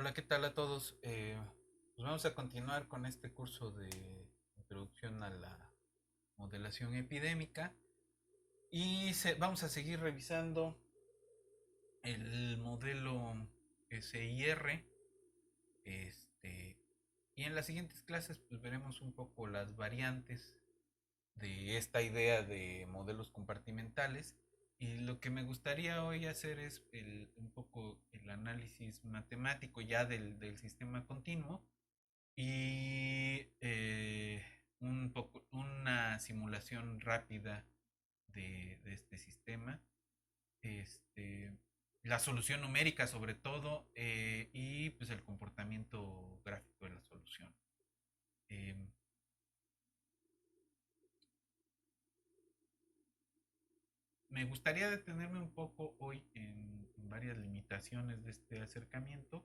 Hola, ¿qué tal a todos? Pues vamos a continuar con este curso de introducción a la modelación epidémica y vamos a seguir revisando el modelo SIR. Este, y en las siguientes clases pues veremos un poco las variantes de esta idea de modelos compartimentales. Y lo que me gustaría hoy hacer es un poco el análisis matemático ya del sistema continuo y un poco, una simulación rápida de este sistema, este, la solución numérica sobre todo, y pues el comportamiento gráfico de la solución. Eh, Me gustaría detenerme un poco hoy en varias limitaciones de este acercamiento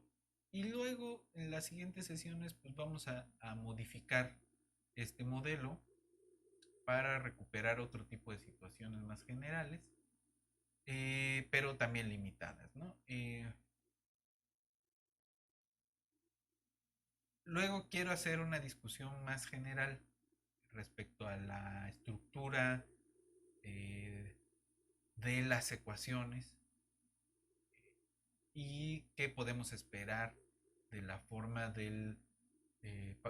y luego en las siguientes sesiones pues vamos a modificar este modelo para recuperar otro tipo de situaciones más generales, pero también limitadas, ¿no? Luego quiero hacer una discusión más general respecto a la estructura eh, de las ecuaciones y qué podemos esperar de la forma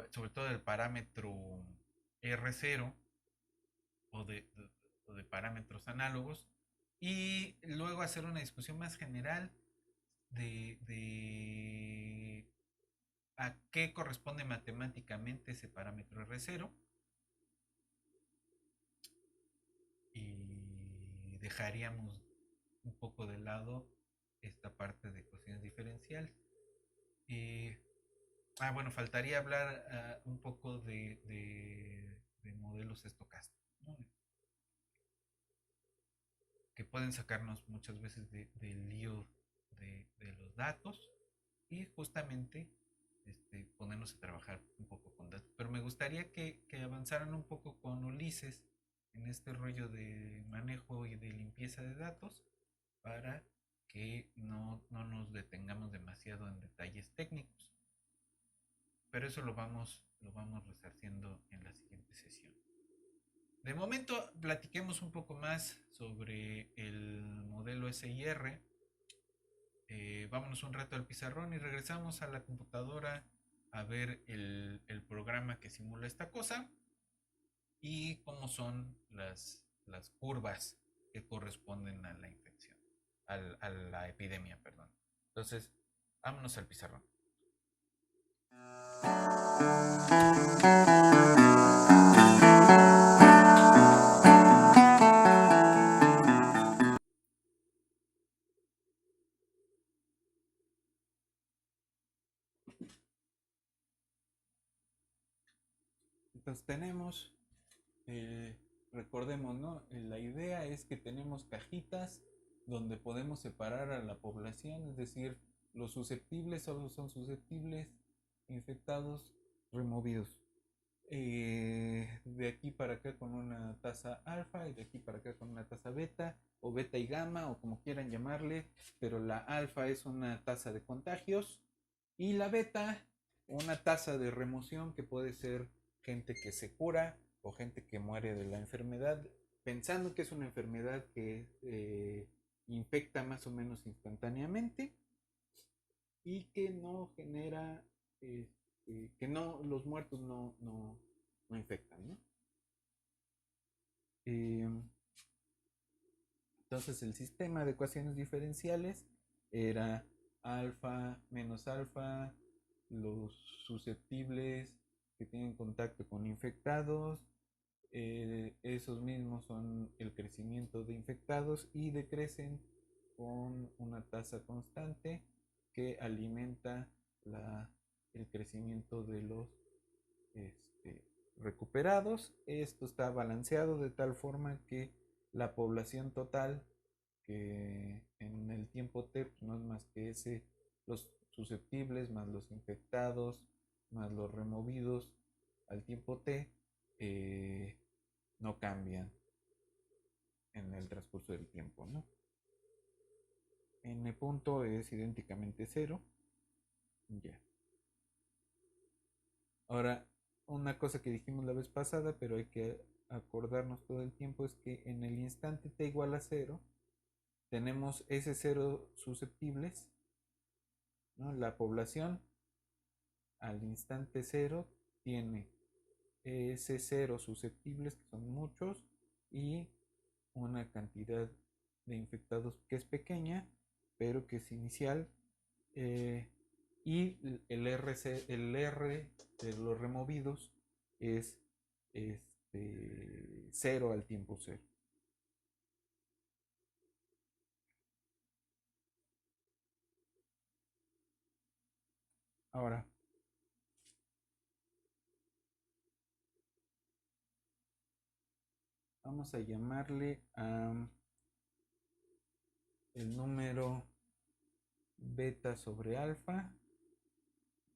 sobre todo del parámetro R0 o de parámetros análogos, y luego hacer una discusión más general de a qué corresponde matemáticamente ese parámetro R0, y dejaríamos un poco de lado esta parte de ecuaciones diferenciales. Eh, bueno, faltaría hablar un poco de modelos estocásticos, ¿no? Que pueden sacarnos muchas veces del lío de los datos y justamente ponernos a trabajar un poco con datos. Pero me gustaría que avanzaran un poco con Ulises en este rollo de manejo y de limpieza de datos para que no nos detengamos demasiado en detalles técnicos. Pero eso lo vamos resarciendo en la siguiente sesión. De momento, platiquemos un poco más sobre el modelo SIR. Vámonos un rato al pizarrón y regresamos a la computadora a ver el programa que simula esta cosa y cómo son las curvas que corresponden a la infección, a la epidemia, perdón. Entonces, vámonos al pizarrón. Entonces tenemos, eh, recordemos, ¿no? La idea es que tenemos cajitas donde podemos separar a la población, es decir, los susceptibles solo son susceptibles, infectados, removidos. De aquí para acá con una tasa alfa y de aquí para acá con una tasa beta o beta y gamma o como quieran llamarle, pero la alfa es una tasa de contagios y la beta una tasa de remoción, que puede ser gente que se cura o gente que muere de la enfermedad, pensando que es una enfermedad que infecta más o menos instantáneamente y que no genera, que no, los muertos no infectan, ¿no? Eh, entonces el sistema de ecuaciones diferenciales era alfa menos alfa, los susceptibles que tienen contacto con infectados, esos mismos son el crecimiento de infectados y decrecen con una tasa constante que alimenta el crecimiento de los este, recuperados. Esto está balanceado de tal forma que la población total, que en el tiempo T pues, no es más que los susceptibles más los infectados más los removidos al tiempo T, no cambian en el transcurso del tiempo, ¿no? N punto es idénticamente cero Ya. Ahora, una cosa que dijimos la vez pasada, pero hay que acordarnos todo el tiempo, es que en el instante t igual a cero, tenemos S0 susceptibles, ¿no? La población al instante cero tiene S0 susceptibles, que son muchos, y una cantidad de infectados que es pequeña, pero que es inicial, eh, y el R de los removidos es cero al tiempo cero. Ahora, vamos a llamarle a el número beta sobre alfa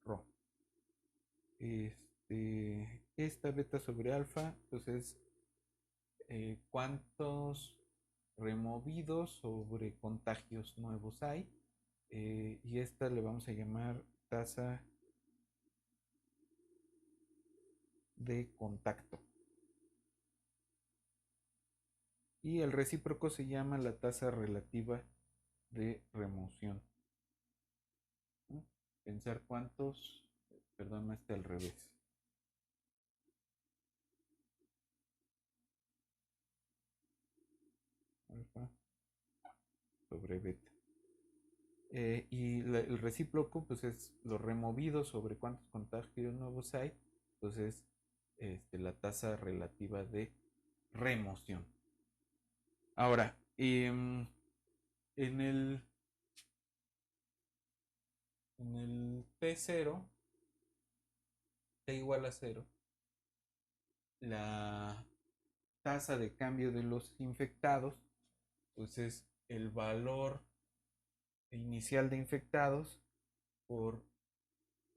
rho. Esta beta sobre alfa, pues es cuántos removidos sobre contagios nuevos hay. Y esta le vamos a llamar tasa de contacto. Y el recíproco se llama la tasa relativa de remoción, ¿no? Pensar cuántos, perdón, no está al revés. Alfa sobre beta. Y el recíproco, pues es lo removido sobre cuántos contagios nuevos hay. Entonces, la tasa relativa de remoción. Ahora, en el, en el T0, T igual a cero, la tasa de cambio de los infectados, pues es el valor inicial de infectados por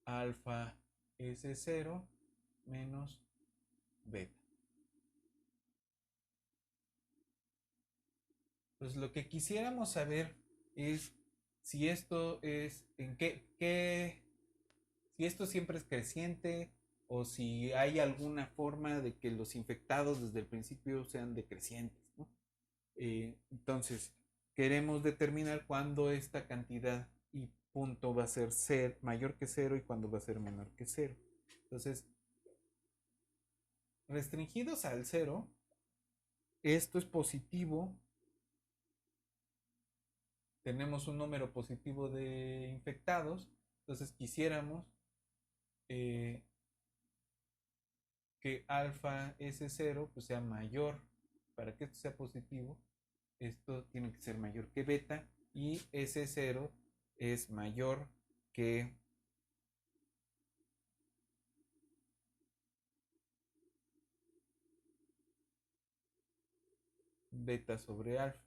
alfa S0 menos beta. Pues lo que quisiéramos saber es si esto es, si esto siempre es creciente o si hay alguna forma de que los infectados desde el principio sean decrecientes, ¿no? Entonces, queremos determinar cuándo esta cantidad y punto va a ser mayor que cero y cuándo va a ser menor que cero. Entonces, restringidos al cero, esto es positivo, tenemos un número positivo de infectados, entonces quisiéramos eh, que alfa S0 pues sea mayor, para que esto sea positivo, esto tiene que ser mayor que beta y S0 es mayor que beta sobre alfa.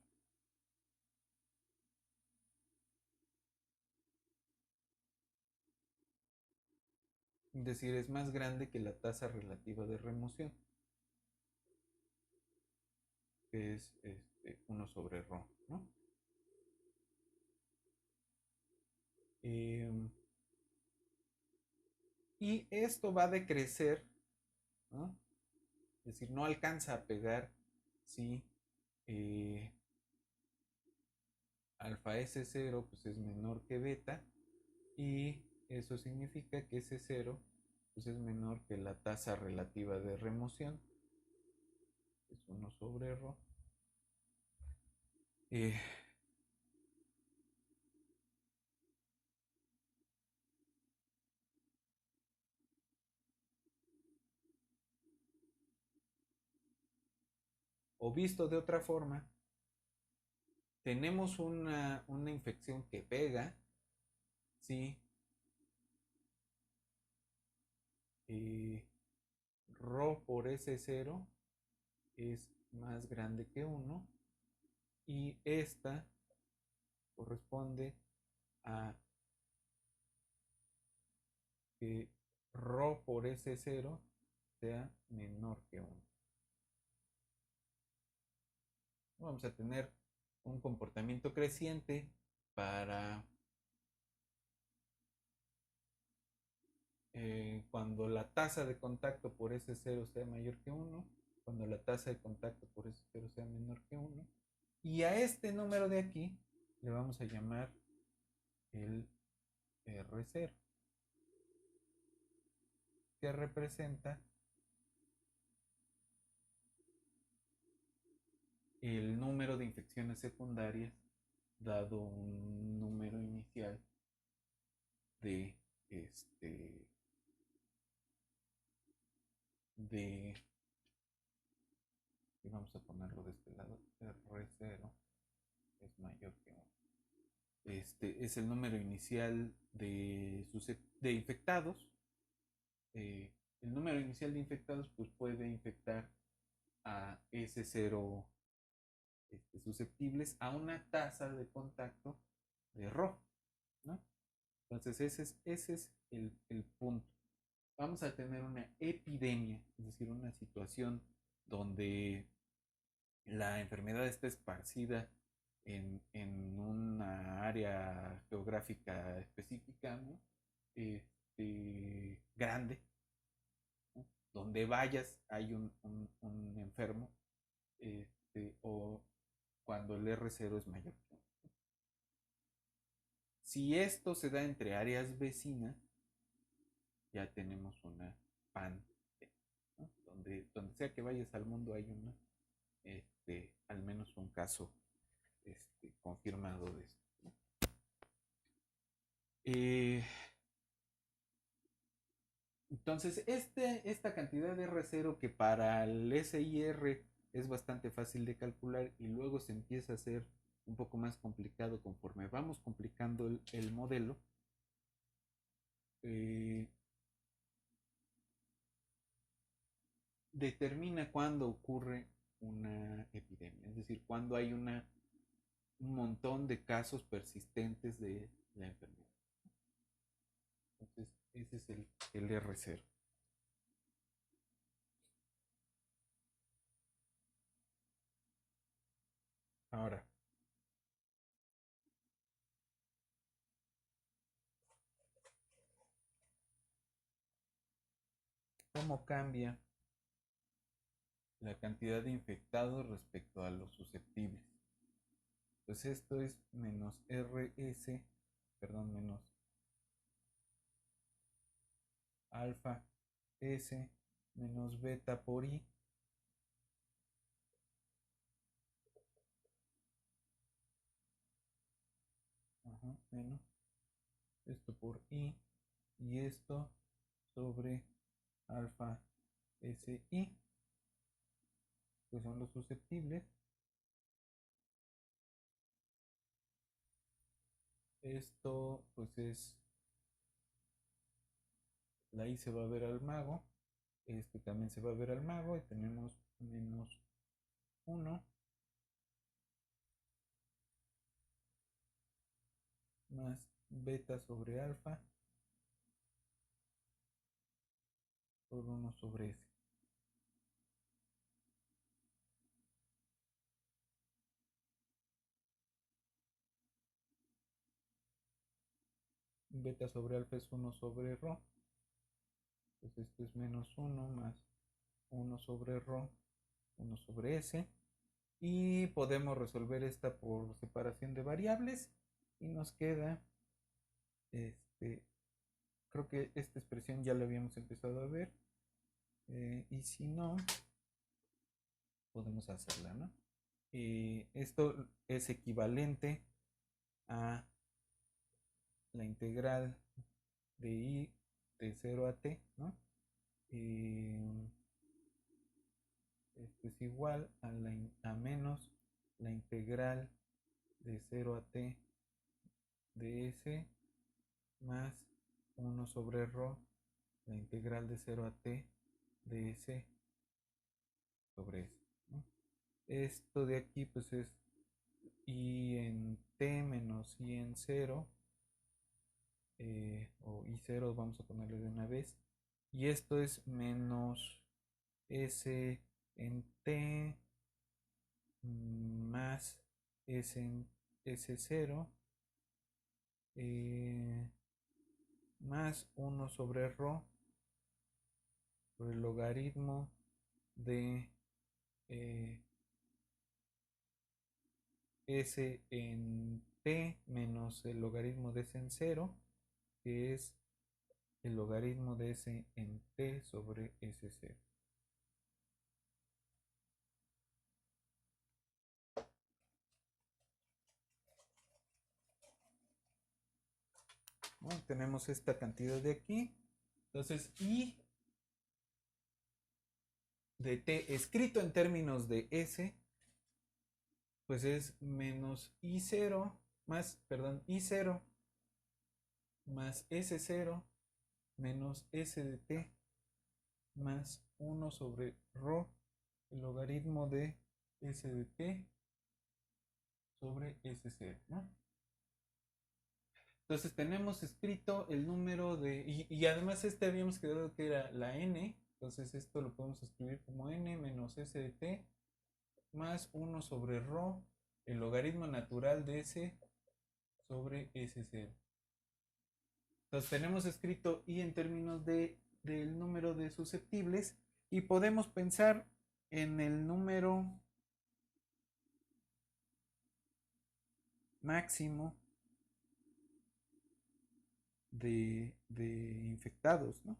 Es decir, es más grande que la tasa relativa de remoción, que es 1 sobre ρ, ¿no? Eh, y esto va a decrecer, ¿no? Es decir, no alcanza a pegar si eh, alfa S0 pues es menor que beta y eso significa que S0 pues es menor que la tasa relativa de remoción, es 1 sobre ρ. Eh, o visto de otra forma, tenemos una infección que pega, ¿sí? Eh, ρ por S0 es más grande que 1 y esta corresponde a que ρ por S0 sea menor que 1. Vamos a tener un comportamiento creciente para cuando la tasa de contacto por S0 sea mayor que 1, cuando la tasa de contacto por S0 sea menor que 1, y a este número de aquí le vamos a llamar el R0, que representa el número de infecciones secundarias dado un número inicial de de vamos a ponerlo de este lado, R0 es mayor que 1. Es el número inicial de infectados. El número inicial de infectados pues puede infectar a S0 susceptibles a una tasa de contacto de Rho, ¿no? Entonces ese es el punto. Vamos a tener una epidemia, es decir, una situación donde la enfermedad está esparcida en una área geográfica específica, ¿no? Grande, ¿no? Donde vayas hay un enfermo, o cuando el R0 es mayor. Si esto se da entre áreas vecinas, ya tenemos una pan, ¿no? Donde sea que vayas al mundo hay una, al menos un caso confirmado de esto, ¿no? Eh, entonces, esta cantidad de R0 que para el SIR es bastante fácil de calcular y luego se empieza a hacer un poco más complicado conforme vamos complicando el modelo, eh, determina cuándo ocurre una epidemia, es decir, cuándo hay un montón de casos persistentes de la enfermedad. Entonces, ese es el R0. Ahora, ¿cómo cambia la cantidad de infectados respecto a los susceptibles? Pues esto es menos RS, perdón, menos alfa S menos beta por I, menos esto por I, y esto sobre alfa SI, que son los susceptibles. Esto pues es, la I se va a ver al mago, este también se va a ver al mago, y tenemos menos 1 más beta sobre alfa por 1 sobre S. Beta sobre alfa es 1 sobre rho, entonces esto es menos 1 más 1 sobre rho, 1 sobre S, y podemos resolver esta por separación de variables y nos queda, creo que esta expresión ya la habíamos empezado a ver, y si no, podemos hacerla, ¿no? Esto es equivalente a la integral de I de 0 a t, ¿no? Esto es igual a menos la integral de 0 a t de S más 1 sobre rho, la integral de 0 a t de S sobre S, ¿no? Esto de aquí pues es I en t menos I en 0, o I0 vamos a ponerle de una vez, y esto es menos S en t más S en S0, más 1 sobre rho por el logaritmo de S en t menos el logaritmo de S en 0, que es el logaritmo de S en t sobre S0. Bueno, tenemos esta cantidad de aquí. Entonces, I de t escrito en términos de S, pues es menos I0 más, perdón, I0 más S0 menos S de t más 1 sobre rho, el logaritmo de S de t sobre S0, ¿no? Entonces tenemos escrito el número de, y además habíamos quedado que era la n, entonces esto lo podemos escribir como n menos S de t más 1 sobre rho, el logaritmo natural de S sobre S0. Entonces tenemos escrito I en términos del número de susceptibles y podemos pensar en el número máximo de infectados, ¿no?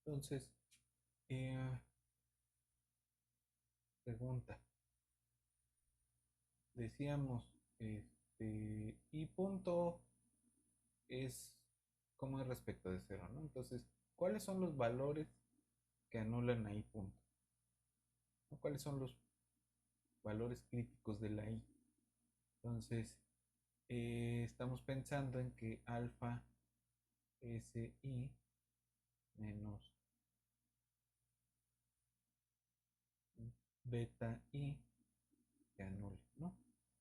Entonces, pregunta. Decíamos, y punto es como es respecto de cero, ¿no? Entonces, ¿cuáles son los valores que anulan a I punto? ¿No? ¿Cuáles son los valores críticos de la I? Entonces, estamos pensando en que alfa SI menos beta I se anule, ¿no?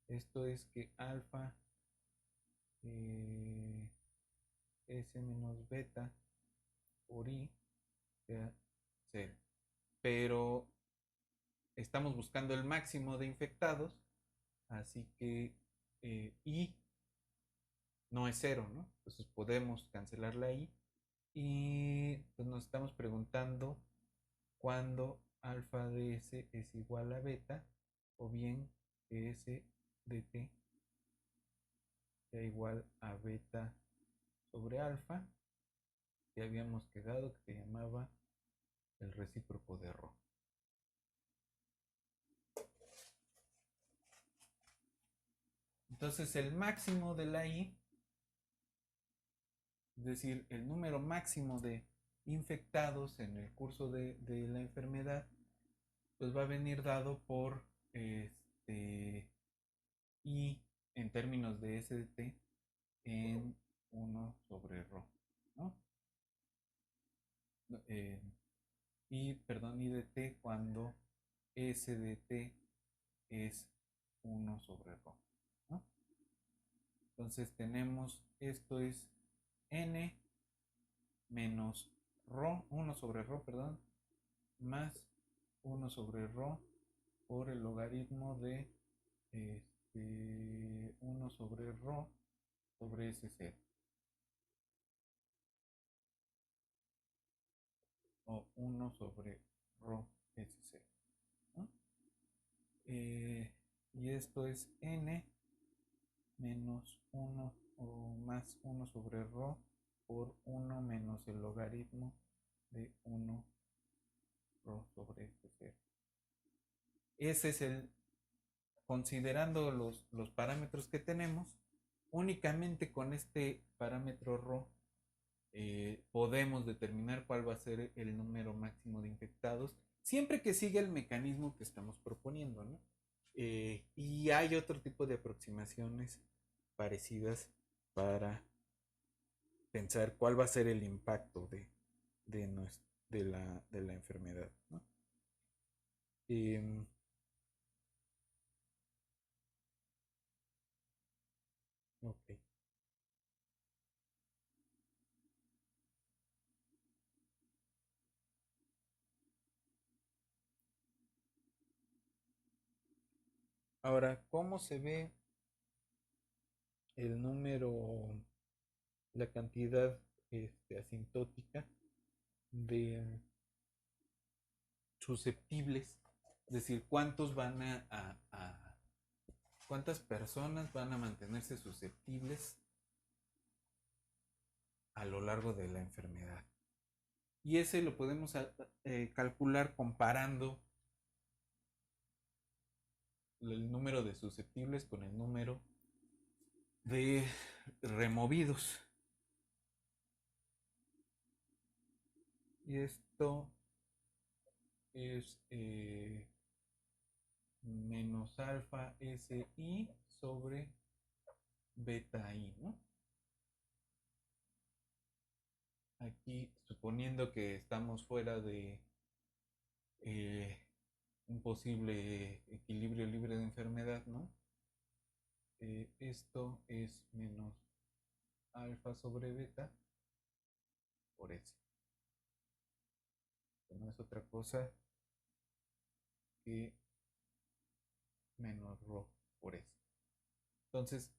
Esto es que alfa S menos beta por I sea 0. Pero estamos buscando el máximo de infectados, así que I no es 0, ¿no? Entonces podemos cancelar la I y pues nos estamos preguntando cuándo alfa de S es igual a beta o bien que S de T sea igual a beta sobre alfa, que habíamos quedado que se llamaba el recíproco de Rho. Entonces el máximo de la I, es decir, el número máximo de infectados en el curso de la enfermedad, pues va a venir dado por I en términos de S de T en 1 sobre Rho, ¿no? I de T cuando S de T es 1 sobre Rho, ¿no? Entonces tenemos, esto es n menos rho, 1 sobre rho, perdón, más 1 sobre rho por el logaritmo de 1 sobre rho sobre S0. O 1 sobre rho S0. ¿No? Y esto es n menos 1 o más 1 sobre rho por 1 menos el logaritmo de 1 rho sobre S0. Ese es el, considerando los parámetros que tenemos, únicamente con este parámetro rho podemos determinar cuál va a ser el número máximo de infectados, siempre que siga el mecanismo que estamos proponiendo, ¿no? Y hay otro tipo de aproximaciones parecidas para pensar cuál va a ser el impacto de la enfermedad, ¿no? Ok. Ahora, ¿cómo se ve el número, la cantidad asintótica de susceptibles? Es decir, cuántas personas van a mantenerse susceptibles a lo largo de la enfermedad. Y ese lo podemos calcular comparando el número de susceptibles con el número de removidos. Y esto es menos alfa SI sobre beta I, ¿no? Aquí, suponiendo que estamos fuera de un posible equilibrio libre de enfermedad, ¿no? Esto es menos alfa sobre beta por S. Que no es otra cosa que menos rho por S. Entonces,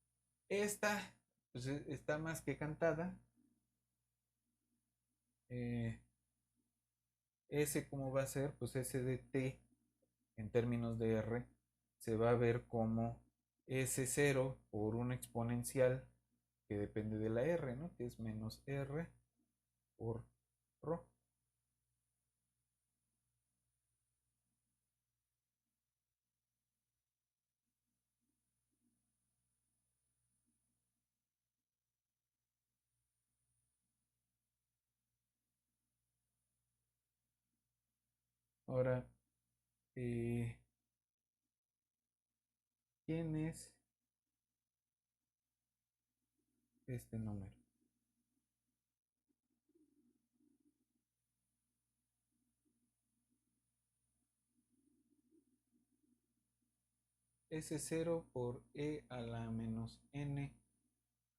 esta pues, está más que cantada. S, ¿cómo va a ser? Pues S de T en términos de R se va a ver como S0 por una exponencial que depende de la R, ¿no? Que es menos R por ρ. Ahora, ¿quién es este número? S0 por E a la menos N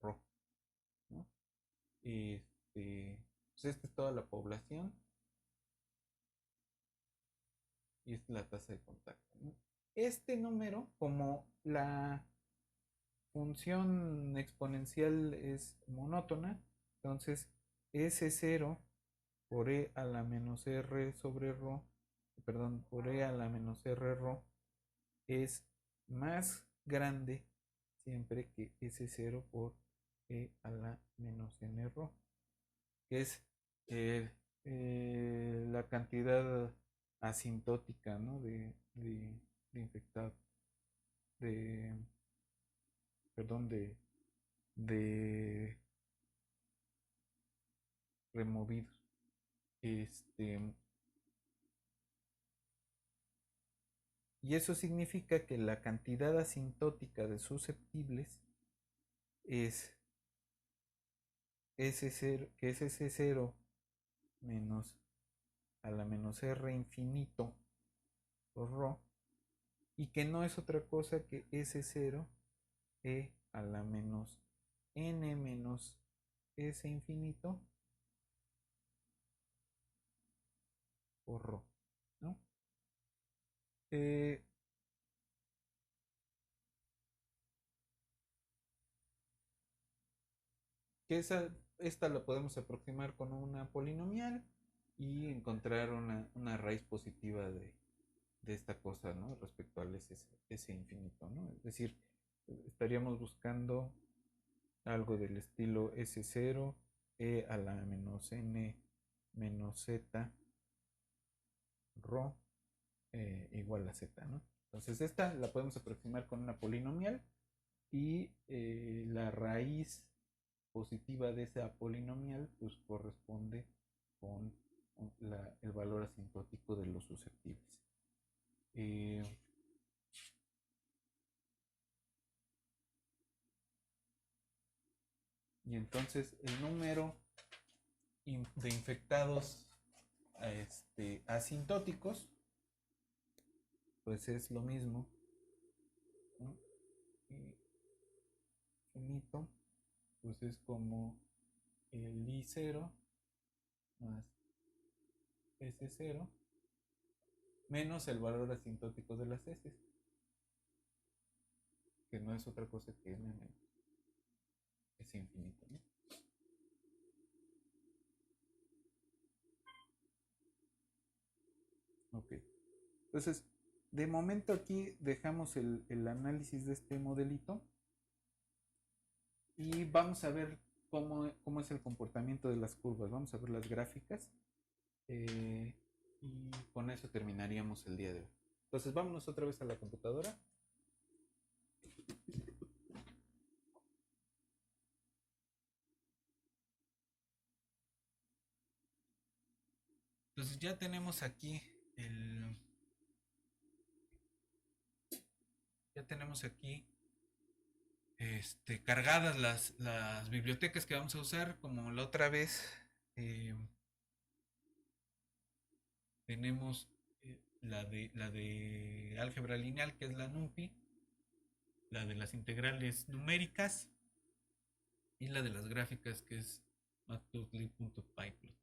ρ, ¿no? Pues esta es toda la población y esta es la tasa de contacto, ¿no? Este número, como la función exponencial es monótona, entonces S0 por E a la menos R sobre ρ, perdón, por E a la menos R ρ es más grande siempre que S0 por E a la menos N ρ, que es la cantidad asintótica, ¿no? de infectados, de, perdón, de removidos. Y eso significa que la cantidad asintótica de susceptibles es S0, que es S0 menos a la menos R infinito por ρ, y que no es otra cosa que S0 E a la menos N menos S infinito por ρ, ¿no? Eh, que esta la podemos aproximar con una polinomial y encontrar una raíz positiva de esta cosa, ¿no? Respecto al S infinito, ¿no? Es decir, estaríamos buscando algo del estilo S0, E a la menos N menos Z ρ igual a Z, ¿no? Entonces esta la podemos aproximar con una polinomial y la raíz positiva de esa polinomial pues corresponde con el valor asintótico de los susceptibles. Eh, y entonces el número de infectados asintóticos pues es lo mismo, ¿no? Y finito pues es como el I0 más S0 menos el valor asintótico de las S, que no es otra cosa que N menos S infinito, ¿no? Ok. Entonces, de momento aquí dejamos el análisis de este modelito y vamos a ver cómo es el comportamiento de las curvas. Vamos a ver las gráficas y con eso terminaríamos el día de hoy. Entonces, vámonos otra vez a la computadora. Entonces ya tenemos aquí cargadas las bibliotecas que vamos a usar, como la otra vez. Tenemos la de álgebra lineal, que es la NumPy, la de las integrales numéricas y la de las gráficas, que es matplotlib.pyplot.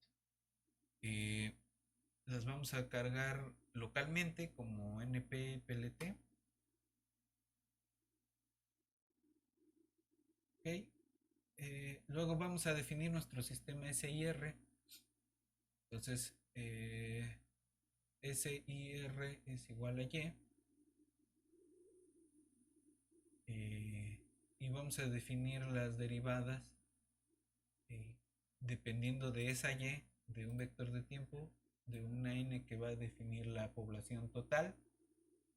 Las vamos a cargar localmente como npplt. Okay. Luego vamos a definir nuestro sistema SIR. Entonces, SIR es igual a Y. Y vamos a definir las derivadas dependiendo de esa Y, de un vector de tiempo, de una N que va a definir la población total.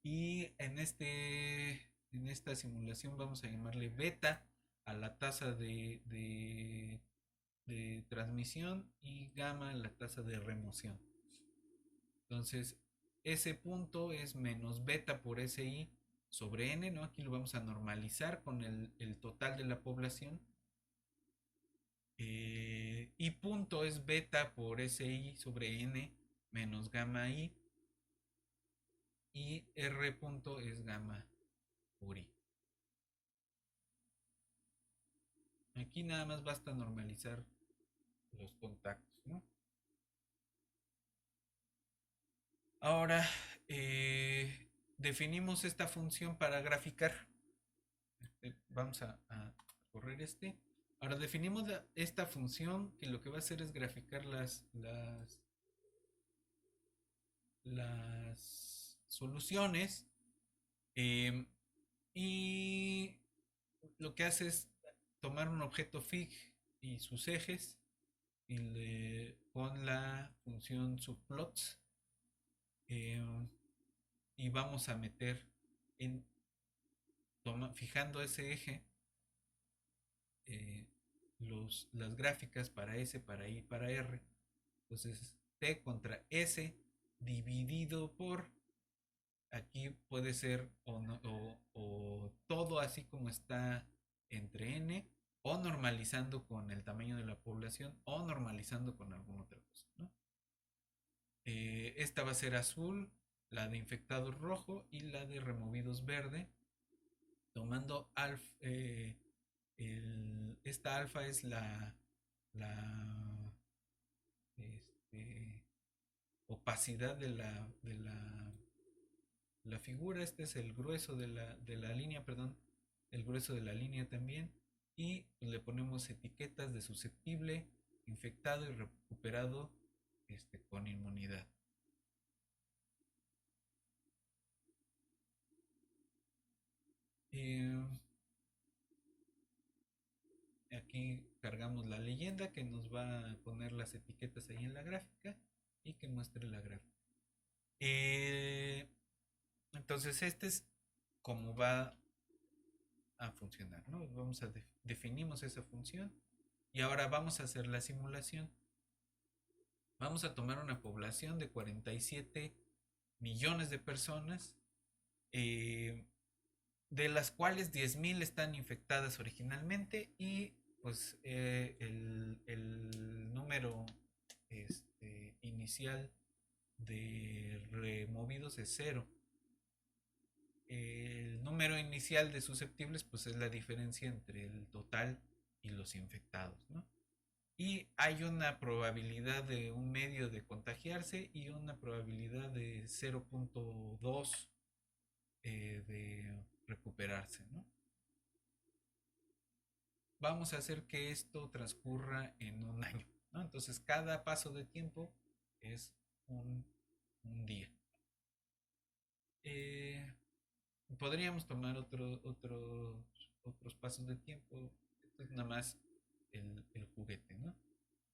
Y en esta simulación vamos a llamarle beta a la tasa de transmisión y gamma a la tasa de remoción. Entonces, ese punto es menos beta por SI sobre N, ¿no? Aquí lo vamos a normalizar con el total de la población. Y punto es beta por SI sobre N menos gamma I. Y R punto es gamma por I. Aquí nada más basta normalizar los contactos, ¿no? Ahora definimos esta función para graficar. Vamos a correr este. Ahora definimos esta función que lo que va a hacer es graficar las soluciones. Y lo que hace es tomar un objeto fig y sus ejes con la función subplots, y vamos a meter fijando ese eje eh, las gráficas para S, para I, para R. Entonces T contra S dividido por, aquí puede ser o todo así como está entre N, o normalizando con el tamaño de la población, o normalizando con alguna otra cosa, ¿no? Esta va a ser azul, la de infectados rojo y la de removidos verde, tomando esta alfa es la este, opacidad la figura. Este es el grueso de la línea, perdón, el grueso de la línea también. Y le ponemos etiquetas de susceptible, infectado y recuperado con inmunidad. Eh, Aquí cargamos la leyenda que nos va a poner las etiquetas ahí en la gráfica y que muestre la gráfica. Eh, entonces este es cómo va a funcionar, ¿no? Vamos a definimos esa función y ahora vamos a hacer la simulación. Vamos a tomar una población de 47 millones de personas, eh, de las cuales 10.000 están infectadas originalmente y pues el número inicial de removidos es cero. El número inicial de susceptibles pues es la diferencia entre el total y los infectados, ¿no? Y hay una probabilidad de un medio de contagiarse y una probabilidad de 0.2 de recuperarse, ¿no? Vamos a hacer que esto transcurra en un año, ¿no? Entonces cada paso de tiempo es un día. Eh, Podríamos tomar otros pasos de tiempo. Esto es nada más el juguete, ¿no?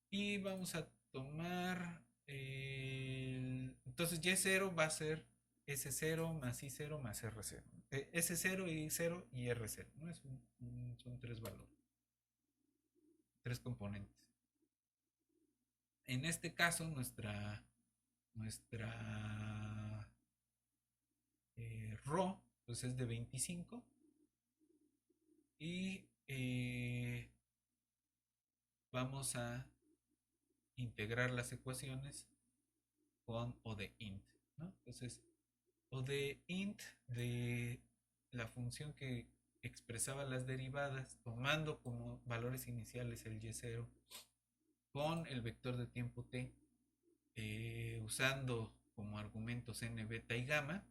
Y vamos a tomar entonces Y0 va a ser S0 más I0 más R0. S0 y I0 y R0, ¿no? Son tres valores, tres componentes. En este caso, nuestra RO pues es de 25 y vamos a integrar las ecuaciones con O de int, ¿no? Entonces, O de int de la función que expresaba las derivadas, tomando como valores iniciales el y0 con el vector de tiempo t, usando como argumentos n, beta y gamma.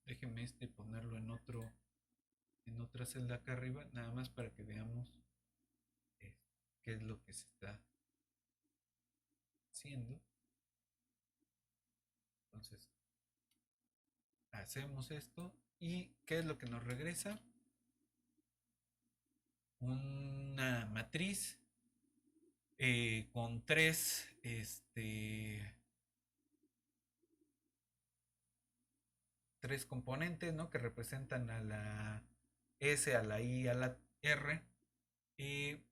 Déjenme ponerlo en otra celda acá arriba, nada más para que veamos eh, qué es lo que se está haciendo. Entonces, hacemos esto y ¿qué es lo que nos regresa? Una matriz con tres componentes, ¿no? Que representan a la S, a la I, a la R,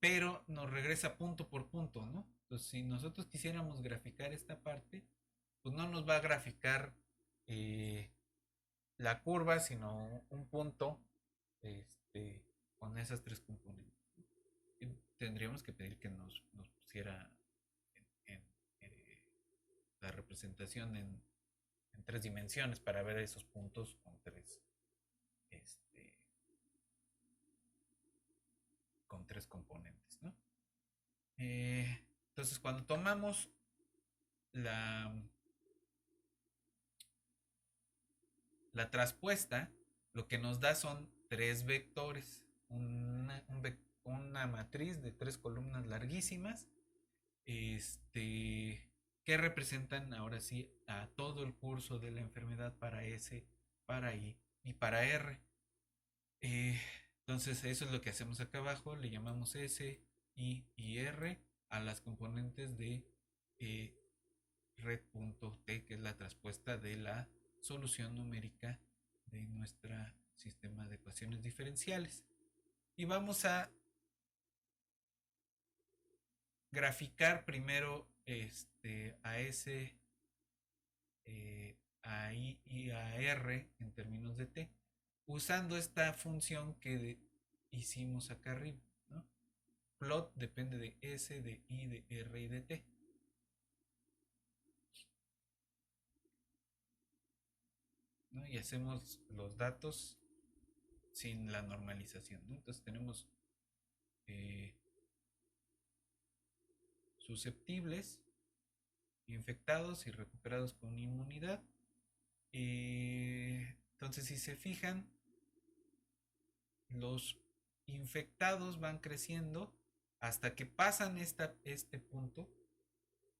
pero nos regresa punto por punto, ¿no? Entonces, si nosotros quisiéramos graficar esta parte, pues no nos va a graficar eh, la curva, sino un punto con esas tres componentes. Y tendríamos que pedir que nos pusiera en, la representación en tres dimensiones para ver esos puntos este, con tres componentes, ¿no? Entonces, cuando tomamos la, la traspuesta, lo que nos da son tres vectores, una matriz de tres columnas larguísimas, que representan ahora sí a todo el curso de la enfermedad para S, para I y para R. Eh, entonces eso es lo que hacemos acá abajo, le llamamos S, I y R a las componentes de eh, red.t, que es la traspuesta de la solución numérica de nuestro sistema de ecuaciones diferenciales. Y vamos a graficar primero a S, a I y a R en términos de t, usando esta función que hicimos acá arriba, ¿no? Plot depende de S, de I, de R y de t. ¿No? Y hacemos los datos sin la normalización, ¿no? Entonces tenemos eh, susceptibles, infectados y recuperados con inmunidad. Entonces, si se fijan, los infectados van creciendo hasta que pasan este punto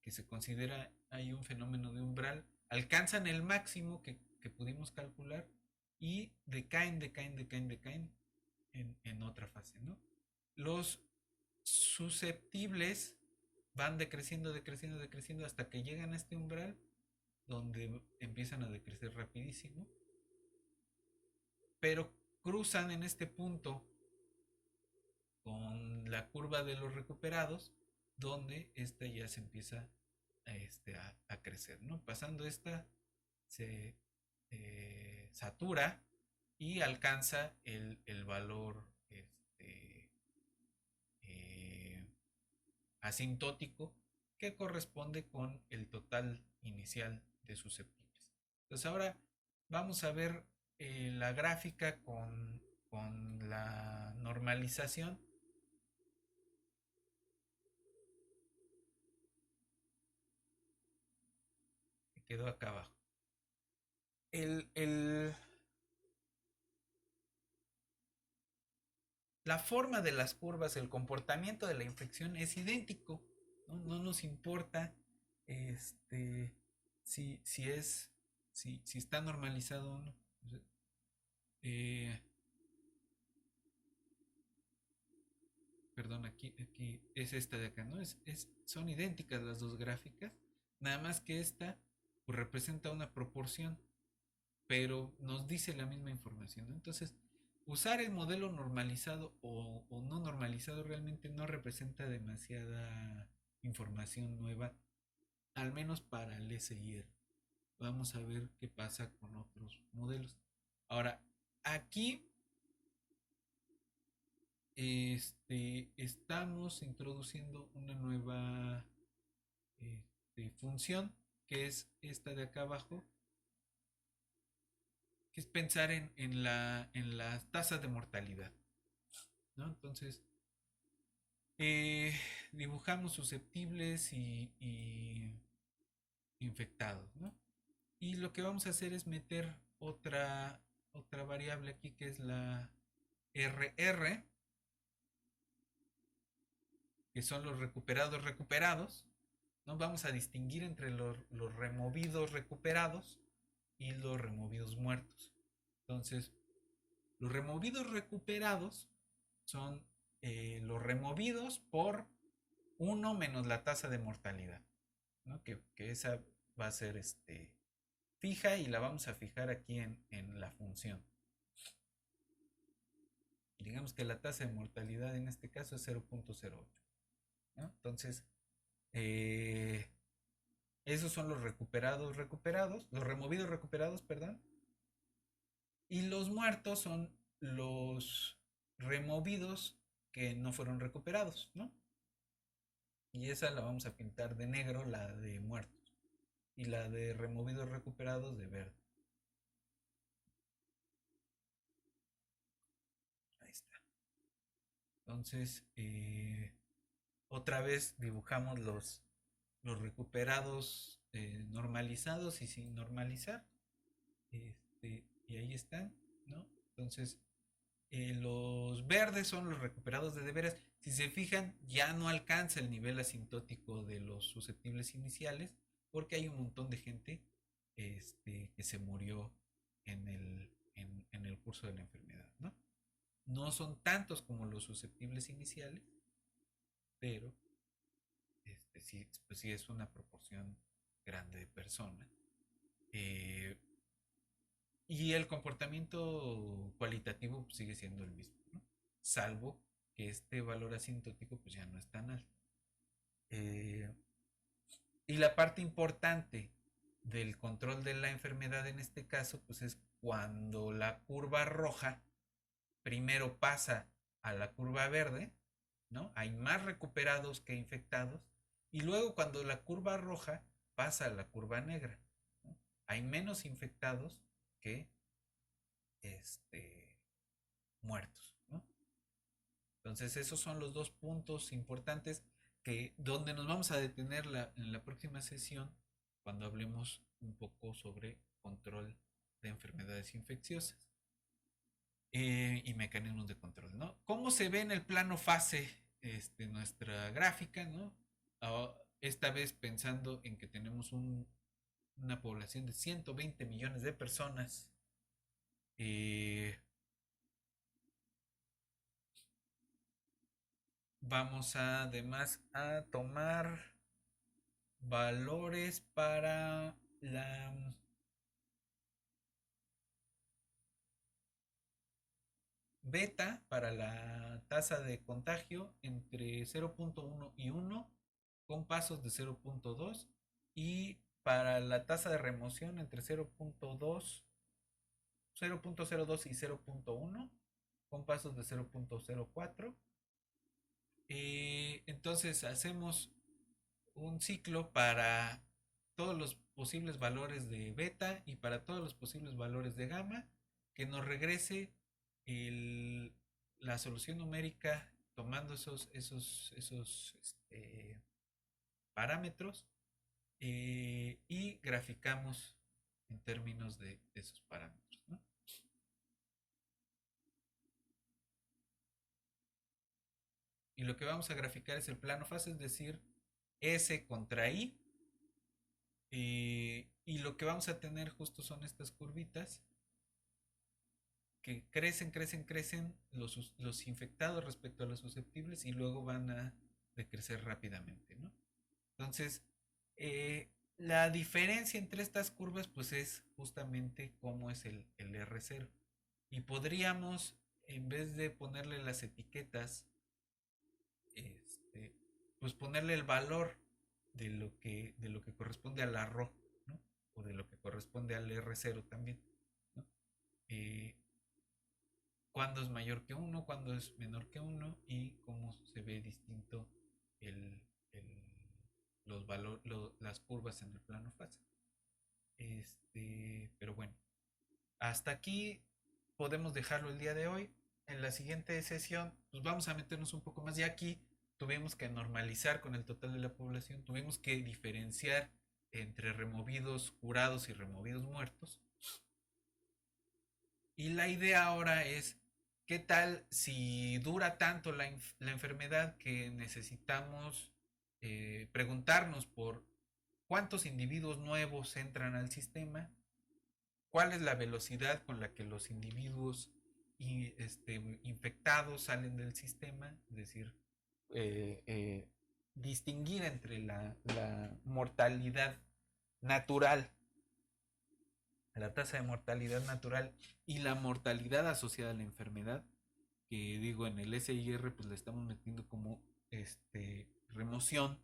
que se considera hay un fenómeno de umbral, alcanzan el máximo que pudimos calcular y decaen en otra fase, ¿no? Los susceptibles van decreciendo hasta que llegan a este umbral donde empiezan a decrecer rapidísimo, pero cruzan en este punto con la curva de los recuperados, donde esta ya se empieza a crecer, ¿no? Pasando esta, se satura y alcanza el valor eh, asintótico que corresponde con el total inicial de susceptibles. Entonces ahora vamos a ver la gráfica con la normalización. Que quedó acá abajo. El, la forma de las curvas, el comportamiento de la infección es idéntico. No nos importa si es si está normalizado o no. Eh, Perdón, aquí es esta de acá, ¿no? Son idénticas las dos gráficas, nada más que esta pues, representa una proporción, pero nos dice la misma información, ¿no? Entonces, usar el modelo normalizado o no normalizado realmente no representa demasiada información nueva, al menos para el SIR. Vamos a ver qué pasa con otros modelos. Ahora, aquí estamos introduciendo una nueva función que es esta de acá abajo, que es pensar en las tasas de mortalidad, ¿no? Entonces, eh, dibujamos susceptibles y infectados, ¿no? Y lo que vamos a hacer es meter otra variable aquí que es la RR, que son los recuperados, ¿no? Vamos a distinguir entre los removidos recuperados y los removidos muertos. Entonces, los removidos recuperados son los removidos por 1 menos la tasa de mortalidad, ¿no? Que esa va a ser fija y la vamos a fijar aquí en la función. Digamos que la tasa de mortalidad en este caso es 0.08, ¿no? Entonces, eh, esos son los los removidos recuperados, perdón. Y los muertos son los removidos que no fueron recuperados, ¿no? Y esa la vamos a pintar de negro, la de muertos. Y la de removidos recuperados de verde. Ahí está. Entonces, otra vez dibujamos los recuperados normalizados y sin normalizar. Y ahí están, ¿no? Entonces, los verdes son los recuperados de veras. Si se fijan, ya no alcanza el nivel asintótico de los susceptibles iniciales, porque hay un montón de gente que se murió en el curso de la enfermedad, ¿no? No son tantos como los susceptibles iniciales, pero sí, pues sí es una proporción grande de personas. Eh, y el comportamiento cualitativo pues, sigue siendo el mismo, ¿no? Salvo que este valor asintótico pues ya no es tan alto. Eh, y la parte importante del control de la enfermedad en este caso pues es cuando la curva roja primero pasa a la curva verde, ¿no? Hay más recuperados que infectados y luego cuando la curva roja pasa a la curva negra, ¿no? Hay menos infectados que muertos, ¿no? Entonces esos son los dos puntos importantes donde nos vamos a detener en la próxima sesión cuando hablemos un poco sobre control de enfermedades infecciosas y mecanismos de control, ¿no? ¿Cómo se ve en el plano fase nuestra gráfica, ¿no? Esta vez pensando en que tenemos una población de 120 millones de personas. Vamos además a tomar valores para la beta, para la tasa de contagio entre 0.1 y 1 con pasos de 0.2 y para la tasa de remoción entre 0.02 y 0.1 con pasos de 0.04. Entonces hacemos un ciclo para todos los posibles valores de beta y para todos los posibles valores de gamma que nos regrese la solución numérica tomando esos parámetros y graficamos en términos de esos parámetros, ¿no? Y lo que vamos a graficar es el plano fase, es decir, S contra I. Y lo que vamos a tener justo son estas curvitas que crecen los infectados respecto a los susceptibles y luego van a decrecer rápidamente, ¿no? Entonces, la diferencia entre estas curvas pues es justamente cómo es el R0. Y podríamos, en vez de ponerle las etiquetas, pues ponerle el valor de lo que corresponde a la RO, ¿no? O de lo que corresponde al R0 también, ¿no? Cuándo es mayor que 1, cuándo es menor que 1 y cómo se ve distinto las curvas en el plano fase. Pero bueno, hasta aquí podemos dejarlo el día de hoy. En la siguiente sesión pues vamos a meternos un poco más. Ya aquí tuvimos que normalizar con el total de la población, tuvimos que diferenciar entre removidos curados y removidos muertos. Y la idea ahora es, ¿qué tal si dura tanto la enfermedad que necesitamos preguntarnos por cuántos individuos nuevos entran al sistema? ¿Cuál es la velocidad con la que los individuos infectados salen del sistema? Es decir, distinguir entre la mortalidad natural, la tasa de mortalidad natural y la mortalidad asociada a la enfermedad, que digo en el SIR pues le estamos metiendo como remoción,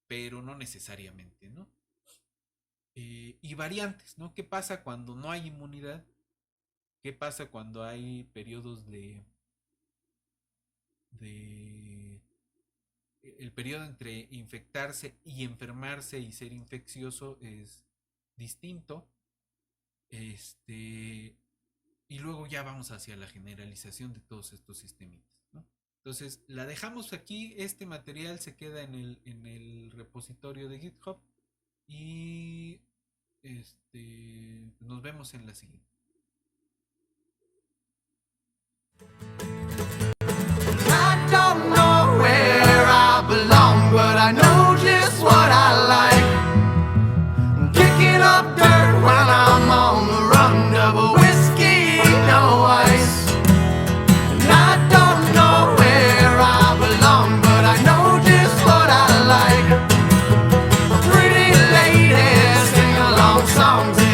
pero no necesariamente, ¿no? Y variantes, ¿no? ¿Qué pasa cuando no hay inmunidad? ¿Qué pasa cuando hay periodos el periodo entre infectarse y enfermarse y ser infeccioso es distinto? Y luego ya vamos hacia la generalización de todos estos sistemitas, ¿no? Entonces la dejamos aquí. Este material se queda en el repositorio de GitHub y nos vemos en la siguiente. I don't know where I belong, but I know just what I like. Kicking up dirt while I'm on the run, double whiskey, no ice. And I don't know where I belong, but I know just what I like. Pretty ladies sing along songs.